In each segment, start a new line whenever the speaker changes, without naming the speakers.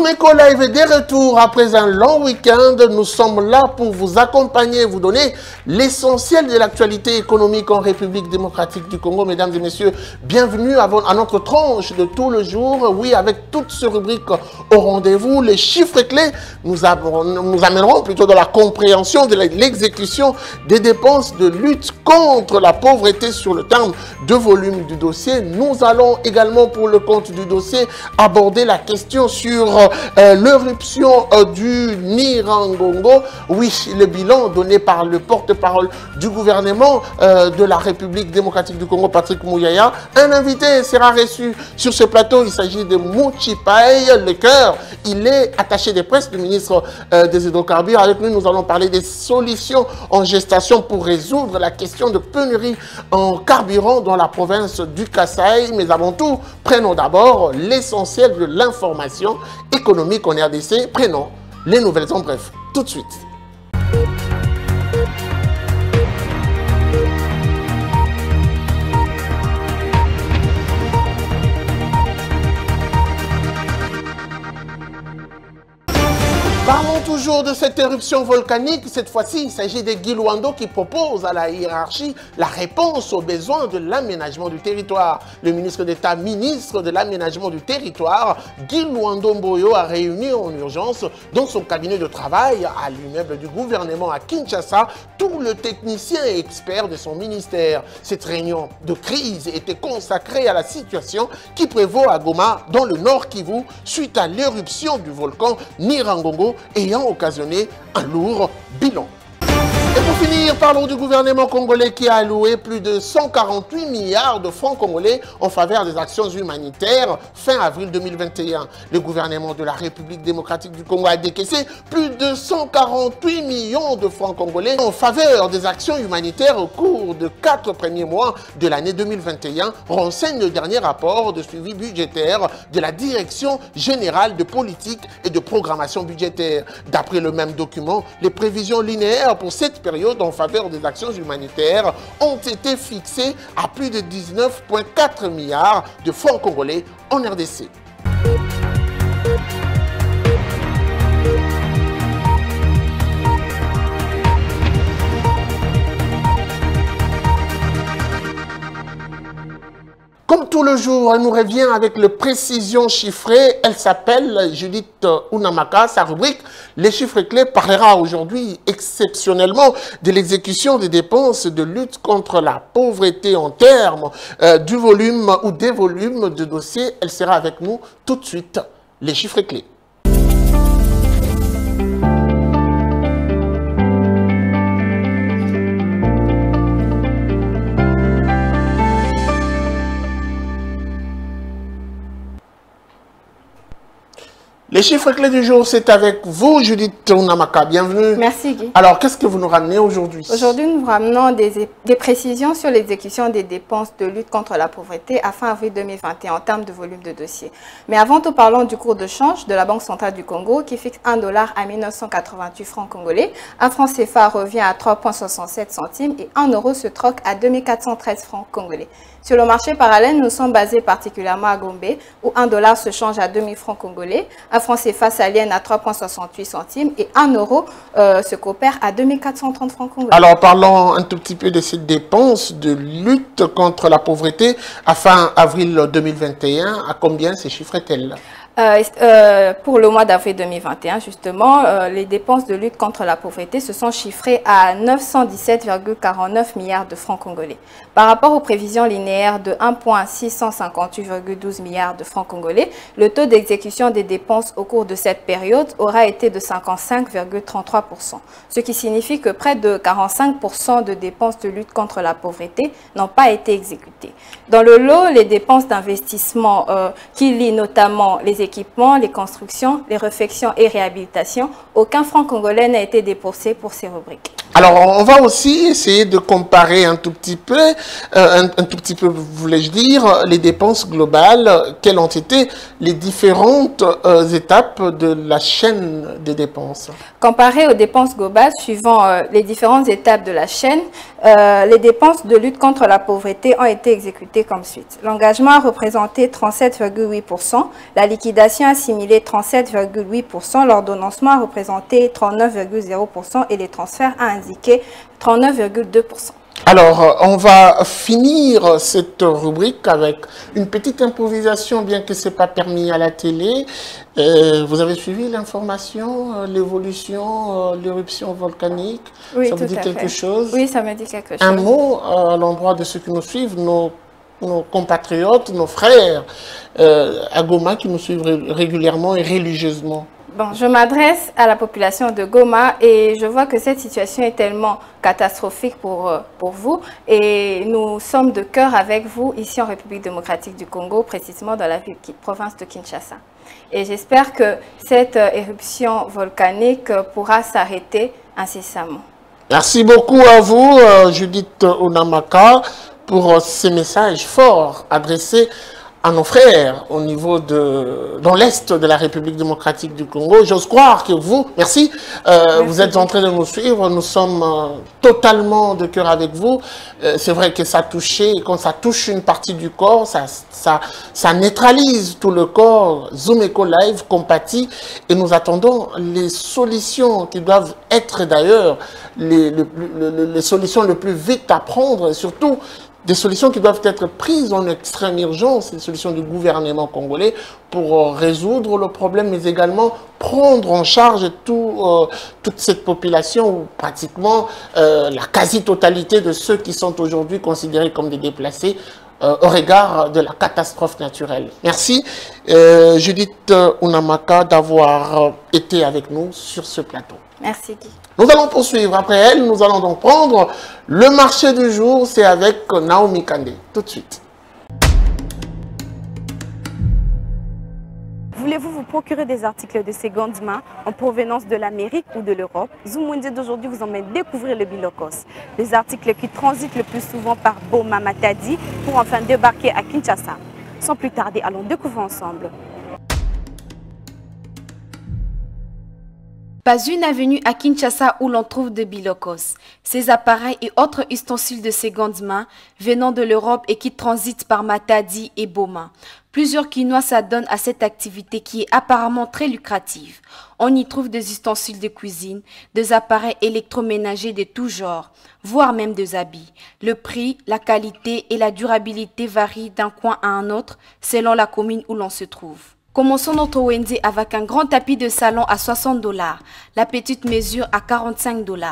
Doumeko Live est de retour après un long week-end. Nous sommes là pour vous accompagner, vous donner l'essentiel de l'actualité économique en République démocratique du Congo. Mesdames et messieurs, bienvenue à notre tranche de tout le jour. Oui, avec toutes ces rubriques au rendez-vous, les chiffres clés nous amèneront plutôt dans la compréhension de l'exécution des dépenses de lutte contre la pauvreté sur le terme de volume du dossier. Nous allons également, pour le compte du dossier, aborder la question sur l'éruption du Nyiragongo. Oui, le bilan donné par le porte-parole du gouvernement de la République démocratique du Congo, Patrick Mouyaya. Un invité sera reçu sur ce plateau. Il s'agit de Mouchipaï Le Cœur. Il est attaché de presse du ministre des Hydrocarbures. Avec lui, nous allons parler des solutions en gestation pour résoudre la question de pénurie en carburant dans la province du Kasaï. Mais avant tout, prenons d'abord l'essentiel de l'information économique en RDC. Prenons les nouvelles en bref, tout de suite. Parlons toujours de cette éruption volcanique. Cette fois-ci, il s'agit de Guy Luando qui propose à la hiérarchie la réponse aux besoins de l'aménagement du territoire. Le ministre d'État, ministre de l'aménagement du territoire, Guy Luando Mboyo, a réuni en urgence dans son cabinet de travail à l'immeuble du gouvernement à Kinshasa tous les techniciens et experts de son ministère. Cette réunion de crise était consacrée à la situation qui prévaut à Goma, dans le Nord Kivu, suite à l'éruption du volcan Nyiragongo, ayant occasionné un lourd bilan. Et pour finir, parlons du gouvernement congolais qui a alloué plus de 148 milliards de francs congolais en faveur des actions humanitaires fin avril 2021. Le gouvernement de la République démocratique du Congo a décaissé plus de 148 millions de francs congolais en faveur des actions humanitaires au cours de 4 premiers mois de l'année 2021, renseigne le dernier rapport de suivi budgétaire de la Direction générale de politique et de programmation budgétaire. D'après le même document, les prévisions linéaires pour cette période en faveur des actions humanitaires ont été fixées à plus de 19,4 milliards de francs congolais en RDC. Comme tout le jour, elle nous revient avec le précision chiffrée. Elle s'appelle Judith Unamaka. Sa rubrique « Les chiffres clés » parlera aujourd'hui exceptionnellement de l'exécution des dépenses de lutte contre la pauvreté en termes du volume ou des volumes de dossiers. Elle sera avec nous tout de suite. Les chiffres clés. Les chiffres clés du jour, c'est avec vous, Judith Unamaka. Bienvenue.
Merci, Guy.
Alors, qu'est-ce que vous nous ramenez aujourd'hui?
Aujourd'hui, nous vous ramenons des précisions sur l'exécution des dépenses de lutte contre la pauvreté à fin avril 2021 en termes de volume de dossiers. Mais avant tout, parlons du cours de change de la Banque centrale du Congo qui fixe 1 dollar à 1988 francs congolais. Un franc CFA revient à 3,67 centimes et 1 euro se troque à 2413 francs congolais. Sur le marché parallèle, nous sommes basés particulièrement à Gombe, où 1 dollar se change à 2000 francs congolais, un franc CFA s'aliène à 3,68 centimes et 1 euro se coopère à 2430 francs congolais. Alors, parlons un tout petit peu de ces dépenses de lutte contre la pauvreté à fin avril 2021. À combien ces chiffres-t-elles? Pour le mois d'avril 2021, justement, les dépenses de lutte contre la pauvreté se sont chiffrées à 917,49 milliards de francs congolais. Par rapport aux prévisions linéaires de 1,658,12 milliards de francs congolais, le taux d'exécution des dépenses au cours de cette période aura été de 55,33%, ce qui signifie que près de 45% de dépenses de lutte contre la pauvreté n'ont pas été exécutées. Dans le lot, les dépenses d'investissement qui lient notamment les équipements, les constructions, les réfections et réhabilitations, aucun franc congolais n'a été dépensé pour ces rubriques. Alors, on va aussi essayer de comparer un tout petit peu, voulais-je dire, les dépenses globales. Quelles ont été les différentes étapes de la chaîne des dépenses? Comparé aux dépenses globales, suivant les différentes étapes de la chaîne, les dépenses de lutte contre la pauvreté ont été exécutées comme suite. L'engagement a représenté 37,8%, la liquidité liquidation assimilée 37,8%, l'ordonnancement a représenté 39,0% et les transferts a indiqué 39,2%.
Alors, on va finir cette rubrique avec une petite improvisation, bien que ce n'est pas permis à la télé. Vous avez suivi l'information, l'évolution, l'éruption volcanique?
Oui,
ça vous dit quelque chose?
Oui, ça me dit quelque chose.
Un mot à l'endroit de ceux qui nous suivent, nos compatriotes, nos frères à Goma qui nous suivent régulièrement et religieusement.
Bon, je m'adresse à la population de Goma et je vois que cette situation est tellement catastrophique pour vous et nous sommes de cœur avec vous ici en République démocratique du Congo, précisément dans la province de Kinshasa. Et j'espère que cette éruption volcanique pourra s'arrêter incessamment. Merci beaucoup à vous, Judith Onamaka, pour ces messages forts adressés à nos frères au niveau dans l'Est de la République démocratique du Congo. J'ose croire que vous, merci, vous êtes en train de nous suivre. Nous sommes totalement de cœur avec vous. C'est vrai que ça touchait, quand ça touche une partie du corps, ça neutralise tout le corps. Zoom Eco Live compatit et nous attendons les solutions qui doivent être d'ailleurs les solutions les plus vite à prendre, et surtout des solutions qui doivent être prises en extrême urgence, les solutions du gouvernement congolais pour résoudre le problème, mais également prendre en charge toute cette population, ou pratiquement la quasi-totalité de ceux qui sont aujourd'hui considérés comme des déplacés au regard de la catastrophe naturelle. Merci Judith Onamaka d'avoir été avec nous sur ce plateau. Merci Guy. Nous allons poursuivre. Après elle, nous allons donc prendre le marché du jour. C'est avec Naomi Kandé. Tout de suite.
Voulez-vous vous procurer des articles de seconde main en provenance de l'Amérique ou de l'Europe? Zoom Mondial d'aujourd'hui vous emmène découvrir le Bilokos, les articles qui transitent le plus souvent par Boma Matadi pour enfin débarquer à Kinshasa. Sans plus tarder, allons découvrir ensemble.
Pas une avenue à Kinshasa où l'on trouve de Bilokos. Ces appareils et autres ustensiles de seconde main venant de l'Europe et qui transitent par Matadi et Boma. Plusieurs Quinois s'adonnent à cette activité qui est apparemment très lucrative. On y trouve des ustensiles de cuisine, des appareils électroménagers de tout genre, voire même des habits. Le prix, la qualité et la durabilité varient d'un coin à un autre selon la commune où l'on se trouve. Commençons notre Wendy avec un grand tapis de salon à 60 $, la petite mesure à 45 $,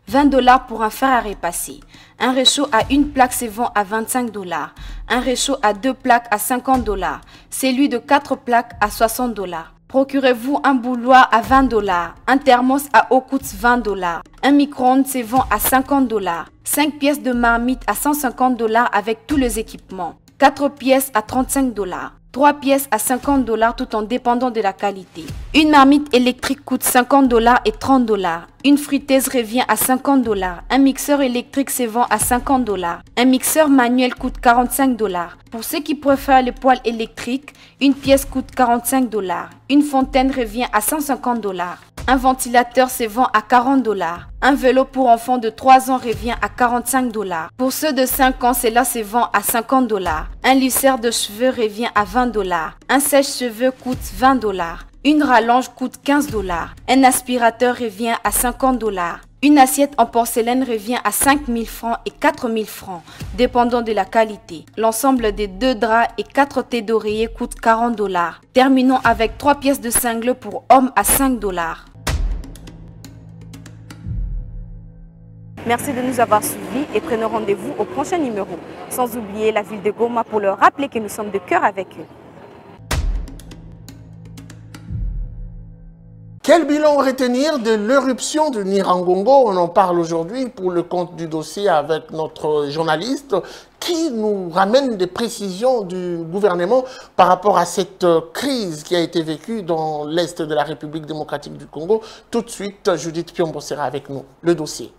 20 $ pour un fer à repasser. Un réchaud à une plaque se vend à 25 $, un réchaud à 2 plaques à 50 $, celui de 4 plaques à 60 $. Procurez-vous un bouilloire à 20 $, un thermos à eau coûte 20 $, un micro-ondes se vend à 50 $, 5 pièces de marmite à 150 $ avec tous les équipements, 4 pièces à 35 $. 3 pièces à 50 $ tout en dépendant de la qualité. Une marmite électrique coûte 50 $ et 30 $. Une friteuse revient à 50 $. Un mixeur électrique se vend à 50 $. Un mixeur manuel coûte 45 $. Pour ceux qui préfèrent les poêles électriques, une pièce coûte 45 $. Une fontaine revient à 150 $. Un ventilateur se vend à 40 $. Un vélo pour enfants de 3 ans revient à 45 $. Pour ceux de 5 ans, cela se vend à 50 $. Un lisseur de cheveux revient à 20 $. Un sèche-cheveux coûte 20 $. Une rallonge coûte 15 $. Un aspirateur revient à 50 $. Une assiette en porcelaine revient à 5 000 francs et 4 000 francs, dépendant de la qualité. L'ensemble des 2 draps et 4 têtes d'oreiller coûte 40 $. Terminons avec 3 pièces de cingle pour hommes à 5 $.
Merci de nous avoir suivis et prenons rendez-vous au prochain numéro. Sans oublier la ville de Goma pour leur rappeler que nous sommes de cœur avec eux.
Quel bilan retenir de l'éruption de Nyiragongo? On en parle aujourd'hui pour le compte du dossier avec notre journaliste qui nous ramène des précisions du gouvernement par rapport à cette crise qui a été vécue dans l'Est de la République démocratique du Congo. Tout de suite, Judith Piombo sera avec nous. Le dossier.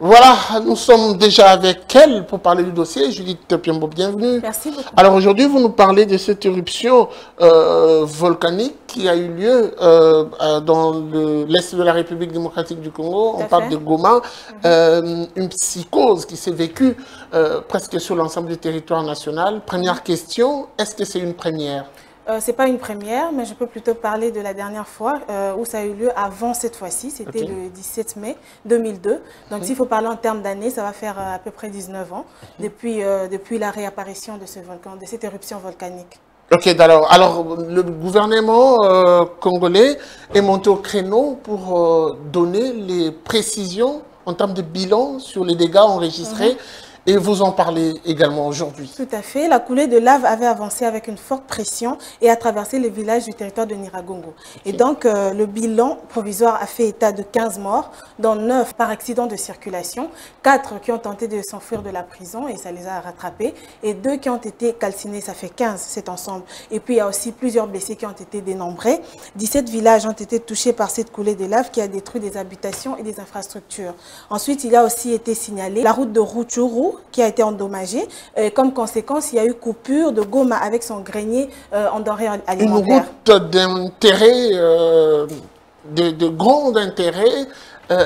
Voilà, nous sommes déjà avec elle pour parler du dossier. Judith Piombo, bienvenue.
Merci beaucoup.
Alors aujourd'hui, vous nous parlez de cette éruption volcanique qui a eu lieu dans l'est de la République démocratique du Congo. On parle de Goma, une psychose qui s'est vécue presque sur l'ensemble du territoire national. Première question, est-ce que c'est une première?
Ce n'est pas une première, mais je peux plutôt parler de la dernière fois où ça a eu lieu avant cette fois-ci. C'était le 17 mai 2002. Donc, s'il faut parler en termes d'années, ça va faire à peu près 19 ans depuis la réapparition de ce volcan, de cette éruption volcanique.
Ok, alors le gouvernement congolais est monté au créneau pour donner les précisions en termes de bilan sur les dégâts enregistrés. Et vous en parlez également aujourd'hui.
Tout à fait. La coulée de lave avait avancé avec une forte pression et a traversé les villages du territoire de Nyiragongo. Et donc, le bilan provisoire a fait état de 15 morts, dont 9 par accident de circulation, 4 qui ont tenté de s'enfuir de la prison et ça les a rattrapés, et 2 qui ont été calcinés, ça fait 15 cet ensemble. Et puis, il y a aussi plusieurs blessés qui ont été dénombrés. 17 villages ont été touchés par cette coulée de lave qui a détruit des habitations et des infrastructures. Ensuite, il a aussi été signalé la route de Rutshuru, qui a été endommagée. Comme conséquence, il y a eu coupure de Goma avec son grenier en denrées alimentaires.
Une route d'intérêt, de grand intérêt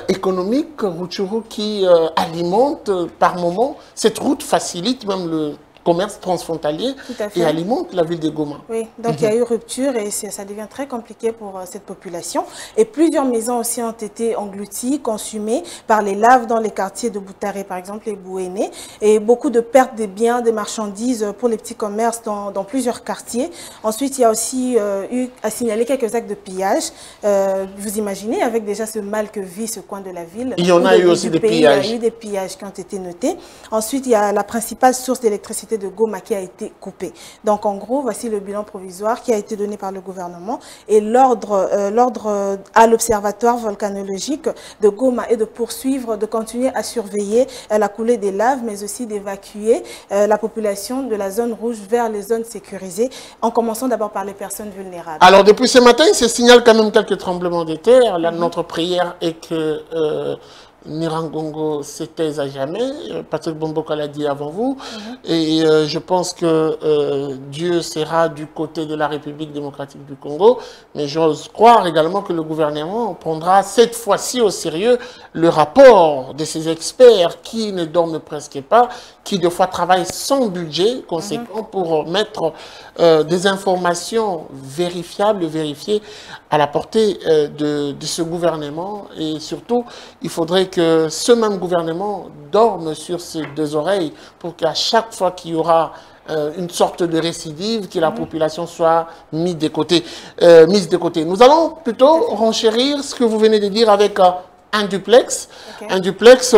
économique, Rutshuru, qui alimente par moment. Cette route facilite même le commerce transfrontalier et alimente la ville de Goma.
Oui, donc il y a eu rupture et ça devient très compliqué pour cette population. Et plusieurs maisons aussi ont été englouties, consumées par les laves dans les quartiers de Boutaré, par exemple, les Bouéné. Et beaucoup de pertes des biens, des marchandises pour les petits commerces dans plusieurs quartiers. Ensuite, il y a aussi eu à signaler quelques actes de pillage. Vous imaginez, avec déjà ce mal que vit ce coin de la ville.
Il y en a eu aussi des pillages.
Il y a eu des pillages qui ont été notés. Ensuite, il y a la principale source d'électricité de Goma qui a été coupée. Donc en gros, voici le bilan provisoire qui a été donné par le gouvernement et l'ordre à l'observatoire volcanologique de Goma est de poursuivre, de continuer à surveiller la coulée des laves, mais aussi d'évacuer la population de la zone rouge vers les zones sécurisées, en commençant d'abord par les personnes vulnérables.
Alors depuis ce matin, il se signale quand même quelques tremblements de terre. Là, notre prière est que Nyiragongo s'étaise à jamais. Patrick Bomboka l'a dit avant vous. Et je pense que Dieu sera du côté de la République démocratique du Congo. Mais j'ose croire également que le gouvernement prendra cette fois-ci au sérieux le rapport de ces experts qui ne dorment presque pas, qui des fois travaillent sans budget conséquent pour mettre des informations vérifiables, vérifiées à la portée de ce gouvernement. Et surtout, il faudrait que ce même gouvernement dorme sur ses deux oreilles pour qu'à chaque fois qu'il y aura une sorte de récidive, que la population soit mise de côté. Nous allons plutôt renchérir ce que vous venez de dire avec un duplex. Un duplex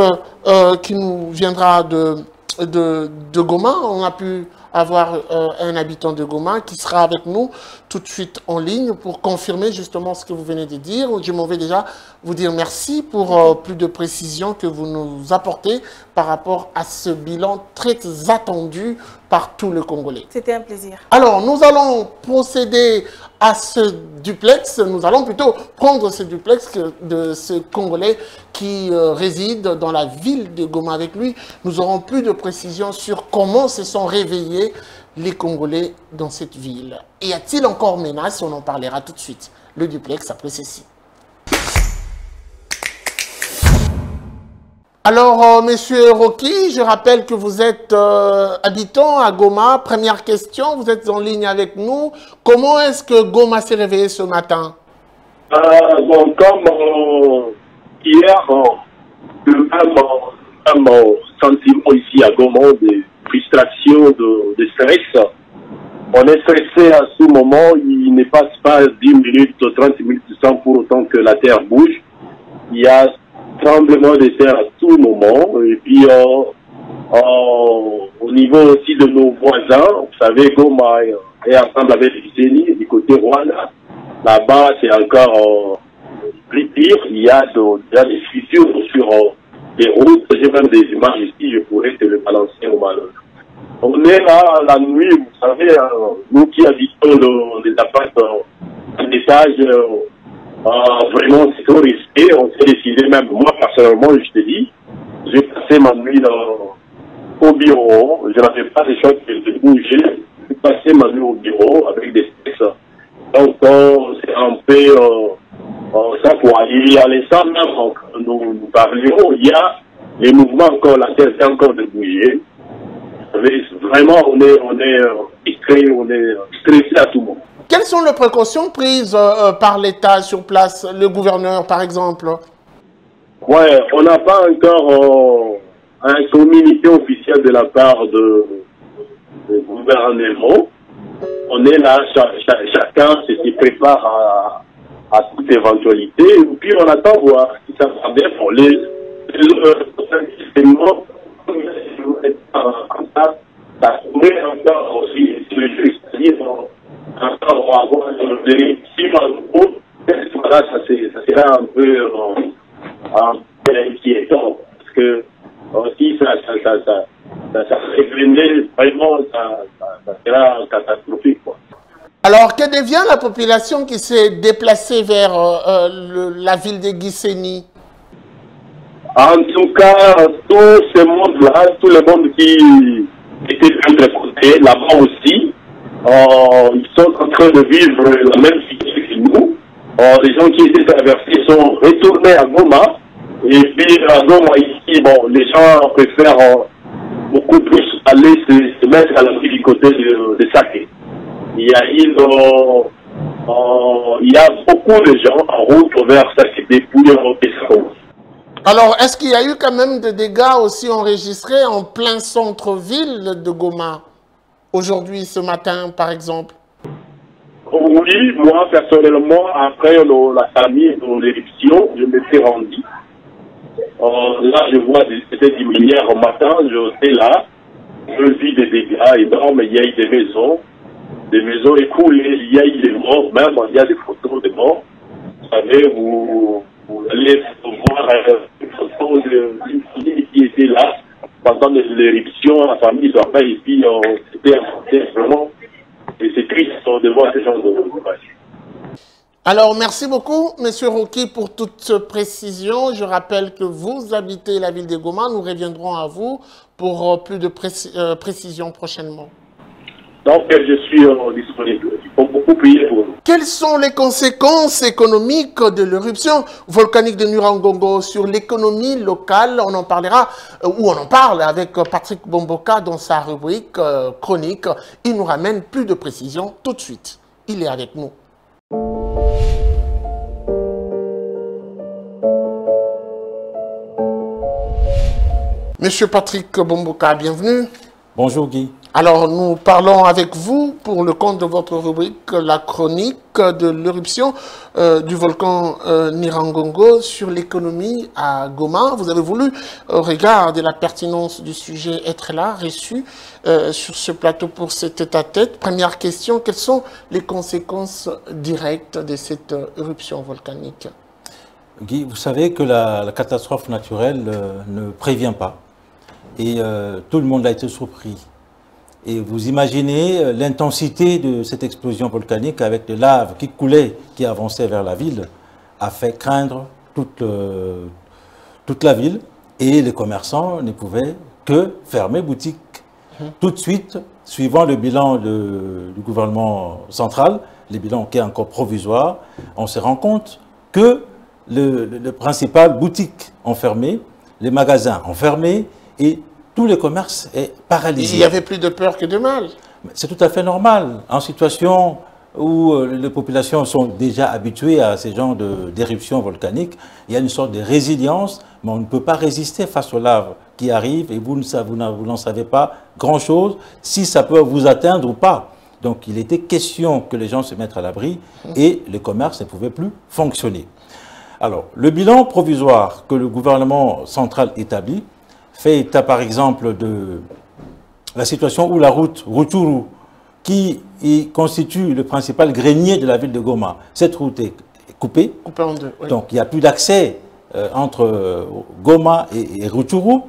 qui nous viendra de Goma. On a pu avoir un habitant de Goma qui sera avec nous tout de suite en ligne pour confirmer justement ce que vous venez de dire. Je m'en vais déjà vous dire merci pour plus de précisions que vous nous apportez par rapport à ce bilan très attendu par tout le Congolais.
C'était un plaisir.
Alors, nous allons procéder à ce duplex. Nous allons plutôt prendre ce duplex de ce Congolais qui réside dans la ville de Goma. Avec lui, nous aurons plus de précisions sur comment se sont réveillés les Congolais dans cette ville. Et y a-t-il encore menace? On en parlera tout de suite. Le duplex après ceci. Alors, monsieur Rocky, je rappelle que vous êtes habitant à Goma. Première question, vous êtes en ligne avec nous. Comment est-ce que Goma s'est réveillé ce matin?
Bon, comme hier, le même sentiment ici à Goma de frustration, de stress. On est stressé à ce moment, il ne passe pas 10 minutes, 30 minutes sans pour autant que la terre bouge. Il y a tremblement de terre à tout moment. Et puis, au niveau aussi de nos voisins, vous savez, Goma est ensemble avec les Zéni du côté Rwanda. Là-bas, c'est encore plus pire. Il y a des fissures sur les routes. J'ai même des images ici, je pourrais te le balancer au malheur. On est là la nuit, vous savez, nous qui habitons les appartements en étage, vraiment c'est trop risqué. On s'est décidé, même moi personnellement, je te dis, j'ai passé ma nuit au bureau. Je n'avais pas le choix de bouger. J'ai passé ma nuit au bureau avec des stress. Donc, c'est un peu ça quoi. Et à l'instant même, nous parlions, il y a les mouvements encore, la terre vient encore de bouger. Mais vraiment, on est stressé à tout moment.
Quelles sont les précautions prises par l'État sur place, le gouverneur par exemple?
Ouais, on n'a pas encore un communiqué officiel de la part du gouvernement. On est là, chacun se prépare à toute éventualité. Et puis on attend voir si ça va bien pour les ça pourrait encore aussi le jeu, c'est-à-dire encore avoir des 6 mois, voilà, ça sera un peu inquiétant, parce que si ça révélait vraiment, ça sera catastrophique, quoi.
Alors, que devient la population qui s'est déplacée vers la ville de Gisenyi?
En tout cas, tout ce monde-là, tout le monde qui était de l'autre côté, là-bas aussi, ils sont en train de vivre la même situation que nous. Les gens qui étaient traversés sont retournés à Goma. Et puis à Goma ici, bon, les gens préfèrent beaucoup plus aller se mettre à l'abri du côté de Saké. Il y a beaucoup de gens en route vers Saké depuis Pesco.
Alors, est-ce qu'il y a eu quand même des dégâts aussi enregistrés en plein centre-ville de Goma, aujourd'hui, ce matin, par exemple?
Oui, moi, personnellement, après la famille de l'éruption, je m'étais rendu. Là, je vois, c'était hier au matin, j'étais là, je vis des dégâts énormes, il y a eu des maisons écoulées, il y a eu des morts, même, il y a des photos de morts. Vous savez, vous allez voir une photo d'une famille qui était là pendant l'éruption, la famille s'appelle, et puis c'était vraiment, et c'est triste de voir ces gens de
Alors, merci beaucoup, M. Roki, pour toute cette précision. Je rappelle que vous habitez la ville de Goma. Nous reviendrons à vous pour plus de précisions prochainement.
Donc, je suis disponible. Il faut beaucoup prier pour nous.
Quelles sont les conséquences économiques de l'éruption volcanique de Nyiragongo sur l'économie locale? On en parlera, ou on en parle avec Patrick Bomboka dans sa rubrique chronique. Il nous ramène plus de précisions tout de suite. Il est avec nous. Monsieur Patrick Bomboka, bienvenue.
Bonjour Guy.
Alors, nous parlons avec vous pour le compte de votre rubrique, la chronique de l'éruption du volcan Nyiragongo sur l'économie à Goma. Vous avez voulu, au regard de la pertinence du sujet, être là, reçu sur ce plateau pour cet tête-à-tête. Première question, quelles sont les conséquences directes de cette éruption volcanique?
Guy, vous savez que la catastrophe naturelle ne prévient pas. Et tout le monde a été surpris. Et vous imaginez l'intensité de cette explosion volcanique avec des laves qui coulaient, qui avançaient vers la ville, a fait craindre toute la ville. Et les commerçants ne pouvaient que fermer boutique. Tout de suite, suivant le bilan du gouvernement central, le bilan qui est encore provisoire, on se rend compte que les principales boutiques ont fermé, les magasins ont fermé et tous les commerces est paralysé.
Il n'y avait plus de peur que de mal.
C'est tout à fait normal. En situation où les populations sont déjà habituées à ces genres d'éruptions volcaniques, il y a une sorte de résilience, mais on ne peut pas résister face aux laves qui arrivent et vous n'en savez pas grand-chose si ça peut vous atteindre ou pas. Donc il était question que les gens se mettent à l'abri et le commerce ne pouvait plus fonctionner. Alors, le bilan provisoire que le gouvernement central établit fait état, par exemple, de la situation où la route Rutshuru, qui constitue le principal grenier de la ville de Goma, cette route est coupée.
Coupée en deux, oui.
Donc, il n'y a plus d'accès entre Goma et Rutshuru.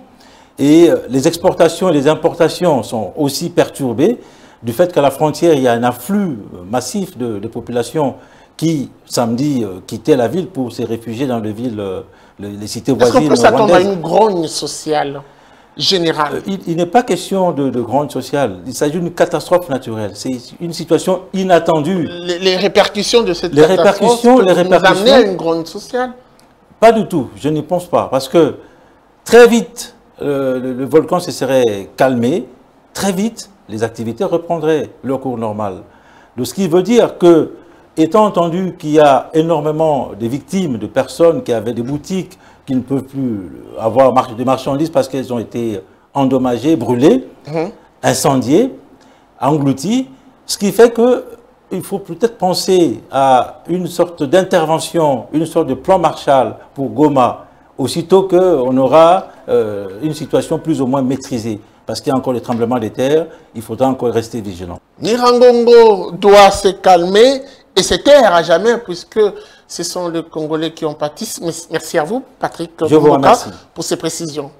Et les exportations et les importations sont aussi perturbées du fait qu'à la frontière, il y a un afflux massif de populations qui, samedi, quittaient la ville pour se réfugier dans les villes, les cités
Est-ce
voisines.
qu'on peut s'attendre à une grogne sociale générale?
Il n'est pas question de grogne sociale. Il s'agit d'une catastrophe naturelle. C'est une situation inattendue.
Les répercussions de cette catastrophe
nous
amener à une grogne sociale?
Pas du tout. Je n'y pense pas. Parce que très vite, le volcan se serait calmé. Très vite, les activités reprendraient leur cours normal. Donc, ce qui veut dire que, étant entendu qu'il y a énormément de victimes, de personnes qui avaient des boutiques qui ne peuvent plus avoir de marchandises parce qu'elles ont été endommagées, brûlées, incendiées, englouties, ce qui fait qu'il faut peut-être penser à une sorte d'intervention, une sorte de plan Marshall pour Goma, aussitôt qu'on aura une situation plus ou moins maîtrisée. Parce qu'il y a encore les tremblements de terre, il faudra encore rester vigilant.
Nyiragongo doit se calmer et se taire à jamais, puisque ce sont les Congolais qui ont pâti. Merci à vous, Patrick Moumoka, pour ces précisions.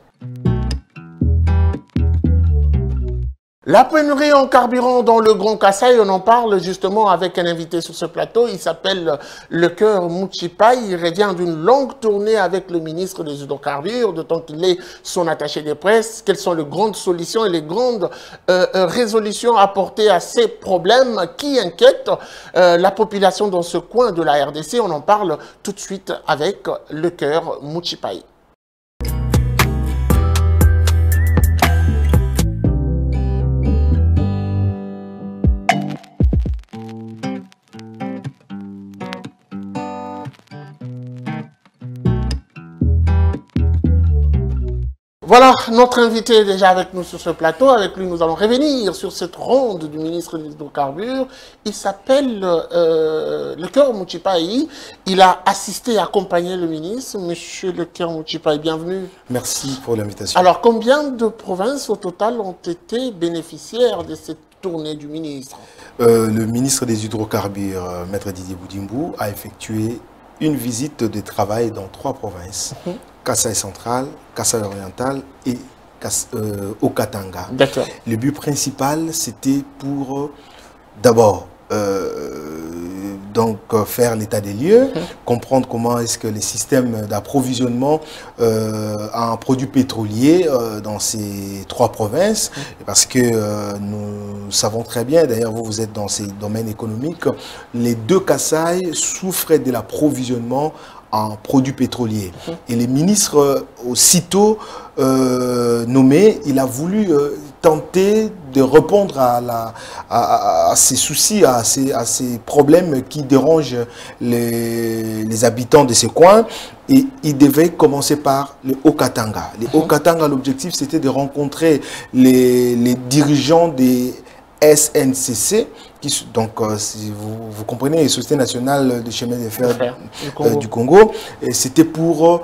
La pénurie en carburant dans le Grand Kasaï, on en parle justement avec un invité sur ce plateau. Il s'appelle Lecœur Mouchipai. Il revient d'une longue tournée avec le ministre des hydrocarbures, d'autant qu'il est son attaché de presse. Quelles sont les grandes solutions et les grandes résolutions apportées à ces problèmes qui inquiètent la population dans ce coin de la RDC? On en parle tout de suite avec Lecœur Mouchipai. Voilà, notre invité est déjà avec nous sur ce plateau. Avec lui, nous allons revenir sur cette ronde du ministre des hydrocarbures. Il s'appelle Lecœur Mouchipai. Il a assisté et accompagné le ministre. Monsieur Lecœur Mouchipai, bienvenue.
Merci pour l'invitation.
Alors, combien de provinces au total ont été bénéficiaires de cette tournée du ministre?
Le ministre des hydrocarbures, Maître Didier Boudimbou, a effectué une visite de travail dans 3 provinces. Kasaï central, Kasaï oriental et Haut-Katanga. Le but principal, c'était pour d'abord faire l'état des lieux, comprendre comment est-ce que les systèmes d'approvisionnement en produits pétroliers dans ces 3 provinces, parce que nous savons très bien, d'ailleurs vous êtes dans ces domaines économiques, les 2 Kasaï souffraient de l'approvisionnement en produits pétroliers. Et les ministres, aussitôt nommés, il a voulu tenter de répondre à ces soucis, à ces problèmes qui dérangent les habitants de ces coins. Et il devait commencer par le Haut-Katanga. Les Haut-Katanga, l'objectif, c'était de rencontrer les dirigeants des SNCC, donc si vous comprenez, les Sociétés nationales de chemin de fer du Congo, c'était pour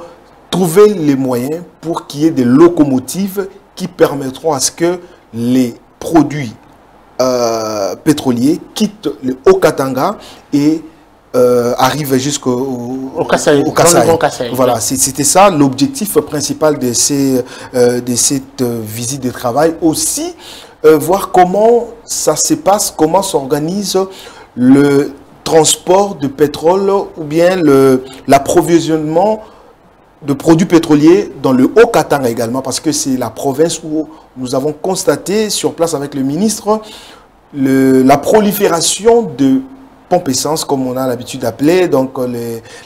trouver les moyens pour qu'il y ait des locomotives qui permettront à ce que les produits pétroliers quittent le Haut-Katanga et arrivent jusqu'au Kasaï. Voilà, c'était ça l'objectif principal de cette visite de travail. Aussi, voir comment ça se passe, comment s'organise le transport de pétrole ou bien l'approvisionnement de produits pétroliers dans le Haut-Katanga également, parce que c'est la province où nous avons constaté sur place avec le ministre la prolifération de pompes essence, comme on a l'habitude d'appeler, donc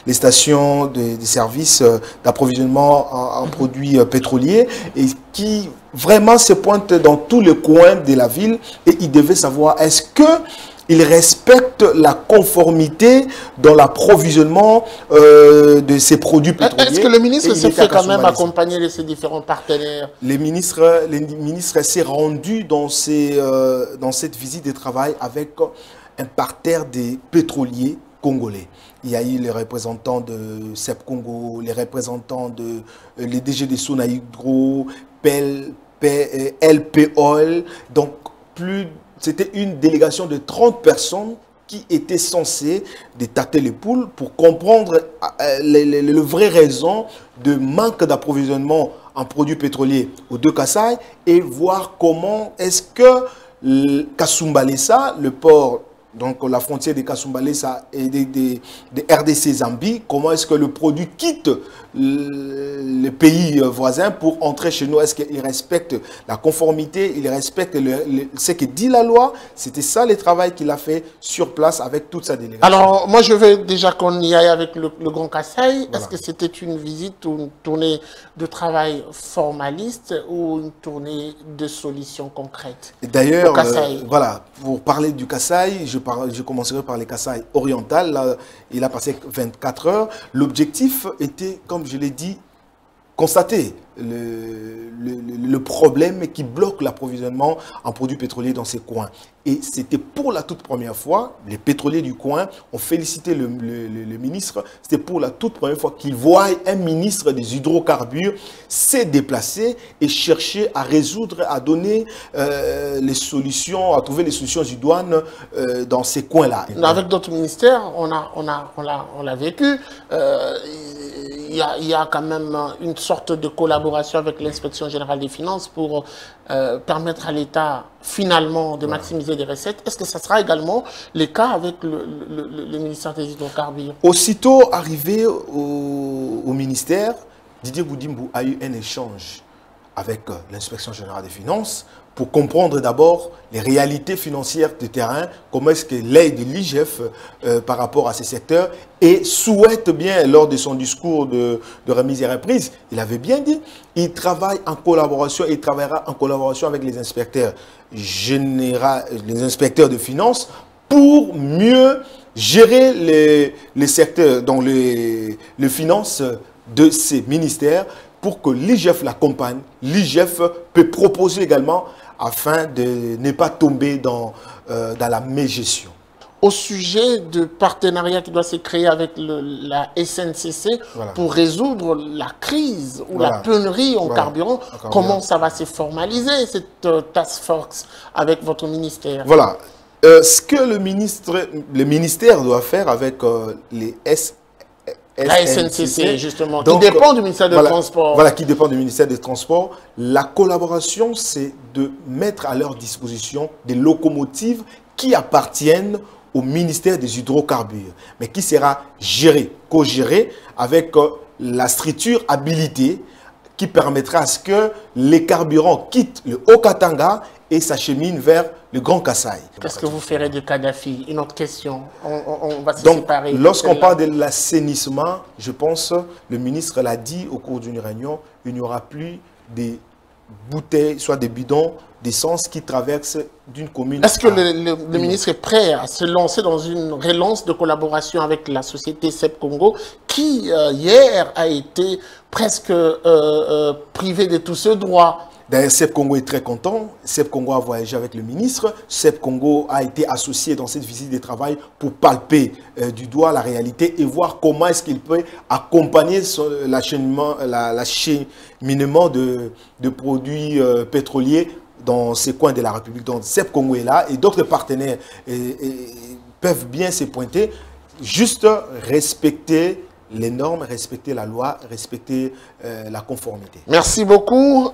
les stations de services d'approvisionnement en produits pétroliers, et qui vraiment se pointent dans tous les coins de la ville, et ils devaient savoir est-ce qu'ils respectent la conformité dans l'approvisionnement de ces produits pétroliers.
Est-ce que le ministre s'est fait quand même accompagner de ses différents partenaires?
Les ministres s'est rendu dans cette visite de travail avec un parterre des pétroliers congolais. Il y a eu les représentants de CEP Congo, les représentants les DG de Sona Hydro, LP Oil. Donc, c'était une délégation de 30 personnes qui étaient censées tâter les poules pour comprendre les vraies raisons de manque d'approvisionnement en produits pétroliers aux 2 Kasaï et voir comment est-ce que Kasumbalesa, le port donc la frontière des Kasumbalé et des RDC Zambie, comment est-ce que le produit quitte le pays voisin pour entrer chez nous? Est-ce qu'il respecte la conformité, il respecte ce que dit la loi? C'était ça le travail qu'il a fait sur place avec toute sa délégation.
Alors, moi je veux déjà qu'on y aille avec le Grand Kasaï. Voilà. Est-ce que c'était une visite ou une tournée de travail formaliste ou une tournée de solutions concrètes?
D'ailleurs, voilà, pour parler du Kasaï, je commencerai par les Kasaï oriental. Là, il a passé 24 heures. L'objectif était, comme je l'ai dit, constater le problème qui bloque l'approvisionnement en produits pétroliers dans ces coins. Et c'était pour la toute première fois, les pétroliers du coin ont félicité le ministre, c'était pour la toute première fois qu'ils voient un ministre des hydrocarbures s'est déplacé et chercher à résoudre, à donner les solutions, à trouver les solutions idoines dans ces coins-là.
Avec d'autres ministères, on l'a vécu. Il y a quand même une sorte de collaboration avec l'Inspection générale des finances pour permettre à l'État finalement de maximiser des recettes. Est-ce que ça sera également le cas avec le ministère des hydrocarbures?
Aussitôt arrivé au ministère, Didier Boudimbo a eu un échange avec l'Inspection générale des finances pour comprendre d'abord les réalités financières du terrain, comment est-ce que l'aide de l'IGF par rapport à ces secteurs, et souhaite bien, lors de son discours de remise et reprise, il avait bien dit, il travaille en collaboration, il travaillera en collaboration avec les inspecteurs généraux, les inspecteurs de finances, pour mieux gérer les secteurs, donc les finances de ces ministères, pour que l'IGF l'accompagne. L'IGF peut proposer également afin de ne pas tomber dans la mégestion.
Au sujet de partenariat qui doit se créer avec la SNCC pour résoudre la crise ou la pénurie en carburant, comment ça va se formaliser, cette task force avec votre ministère?
Voilà. Ce que le ministère doit faire avec les
la SNCC, justement, donc, qui dépend du ministère des Transports.
Voilà, qui dépend du ministère des Transports. La collaboration, c'est de mettre à leur disposition des locomotives qui appartiennent au ministère des hydrocarbures, mais qui sera géré, co-géré avec la structure habilitée qui permettra à ce que les carburants quittent le Haut-Katanga et s'acheminent vers le Grand Kasaï.
Qu'est-ce que vous ferez de Kadhafi? Une autre question. On va se
Donc,
séparer.
Lorsqu'on parle de l'assainissement, je pense, le ministre l'a dit au cours d'une réunion, il n'y aura plus des bouteilles, soit des bidons d'essence qui traversent d'une commune.
Est-ce que le ministre est prêt à se lancer dans une relance de collaboration avec la société CEP Congo qui, hier, a été presque privée de tous ses droits?
D'ailleurs, CEP Congo est très content. CEP Congo a voyagé avec le ministre. CEP Congo a été associé dans cette visite de travail pour palper du doigt la réalité et voir comment est-ce qu'il peut accompagner l'acheminement de produits pétroliers dans ces coins de la République. Donc, CEP Congo est là et d'autres partenaires peuvent bien se pointer. Juste respecter les normes, respecter la loi, respecter la conformité.
Merci beaucoup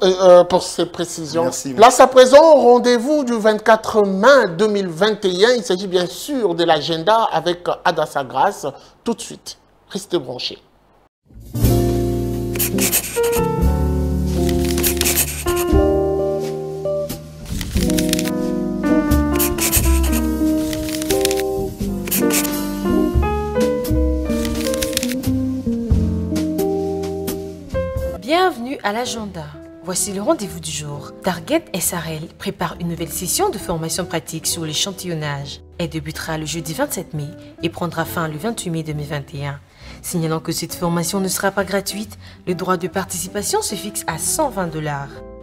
pour ces précisions.
Merci.
Place à présent au rendez-vous du 24 mai 2021. Il s'agit bien sûr de l'agenda avec Adassa Grace. Tout de suite, restez branchés.
Bienvenue à l'agenda. Voici le rendez-vous du jour. Target SRL prépare une nouvelle session de formation pratique sur l'échantillonnage. Elle débutera le jeudi 27 mai et prendra fin le 28 mai 2021. Signalant que cette formation ne sera pas gratuite, le droit de participation se fixe à $120.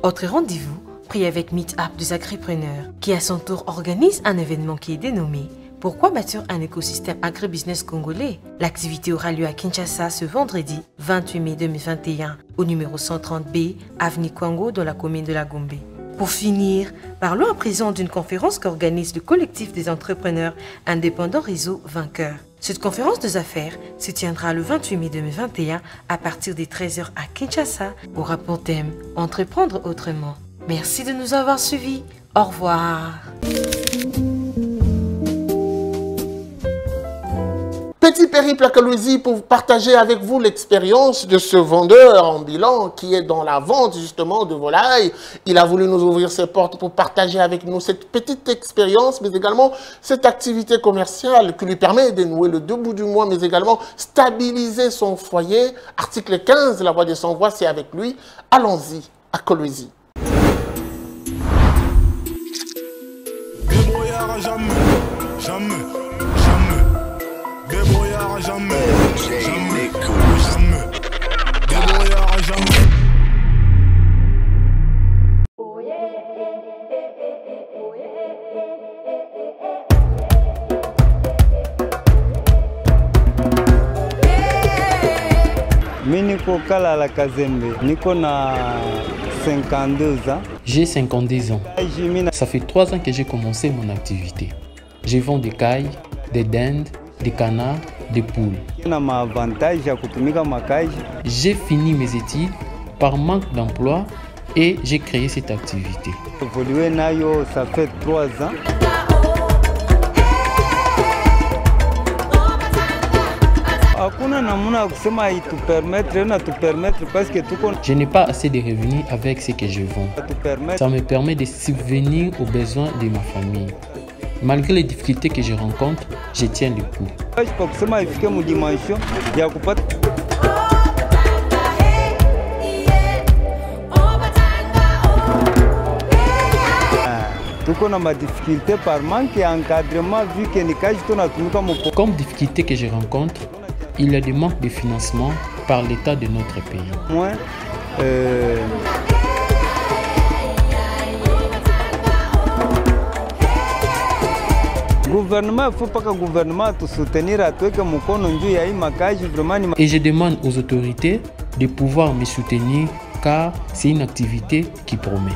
Autre rendez-vous, pris avec Meetup des agripreneurs, qui à son tour organise un événement qui est dénommé Pourquoi bâtir un écosystème agribusiness congolais? L'activité aura lieu à Kinshasa ce vendredi 28 mai 2021 au numéro 130B, avenue Kwango dans la commune de la Gombe. Pour finir, parlons à présent d'une conférence qu'organise le collectif des entrepreneurs indépendants Réseau Vainqueur. Cette conférence des affaires se tiendra le 28 mai 2021 à partir des 13h à Kinshasa, aura pour thème « Entreprendre autrement ». Merci de nous avoir suivis. Au revoir.
Petit périple à Kolwezi pour partager avec vous l'expérience de ce vendeur ambulant qui est dans la vente justement de volailles. Il a voulu nous ouvrir ses portes pour partager avec nous cette petite expérience, mais également cette activité commerciale qui lui permet de nouer le debout du mois, mais également stabiliser son foyer. Article 15, la voix de son voix, c'est avec lui. Allons-y à Kolwezi.
Jamais, jamais, jamais. Débrouillard jamais, jamais, jamais. Débrouillard jamais.
Mimi niko kala la Kazembe, niko na 52 ans.
J'ai 52 ans. Ça fait 3 ans que j'ai commencé mon activité. Je vends des cailles, des dindes, des canards, des poules. J'ai fini mes études par manque d'emploi et j'ai créé cette activité.
Ça fait 3 ans.
Je n'ai pas assez de revenus avec ce que je vends. Ça me permet de subvenir aux besoins de ma famille. Malgré les difficultés que je rencontre, je tiens le coup. Comme difficulté que je rencontre, il y a des manques de financement par l'État de notre pays. Et je demande aux autorités de pouvoir me soutenir car c'est une activité qui promet.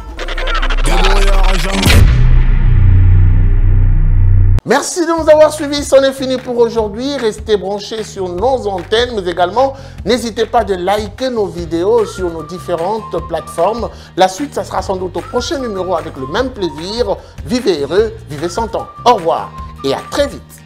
Merci de nous avoir suivis, c'en est fini pour aujourd'hui. Restez branchés sur nos antennes, mais également n'hésitez pas de liker nos vidéos sur nos différentes plateformes. La suite, ça sera sans doute au prochain numéro avec le même plaisir. Vivez heureux, vivez sans temps. Au revoir et à très vite.